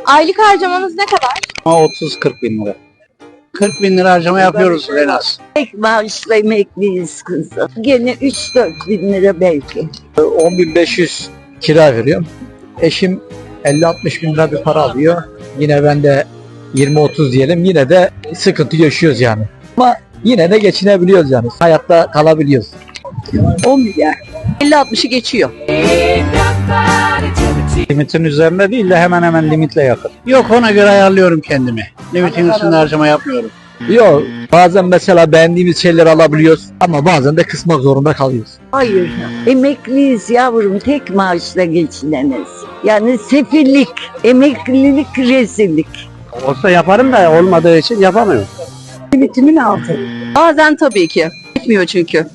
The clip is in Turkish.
Aylık harcamanız ne kadar? 30-40 bin lira. 40 bin lira harcama yapıyoruz en az. Tek maaşla emekliyiz kızım. Gene 3-4 bin lira belki. 10.500 kira veriyorum. Eşim 50-60 bin lira bir para alıyor. Yine ben de 20-30 diyelim. Yine de sıkıntı yaşıyoruz yani. Ama yine de geçinebiliyoruz yani. Hayatta kalabiliyoruz. 10 milyar. 50-60'ı geçiyor. Limitin üzerinde değil de hemen hemen limitle yakın. Yok, ona göre ayarlıyorum kendimi. Limitin üstünde harcama yapmıyorum. Yok. Bazen mesela beğendiğimiz şeyleri alabiliyoruz ama bazen de kısmak zorunda kalıyoruz. Hayır. Emekliyiz yavrum. Tek maaşla geçineniz. Yani sefillik, emeklilik, rezillik. Olsa yaparım da olmadığı için yapamıyorum. Limitimin altı. Bazen tabii ki. Etmiyor çünkü.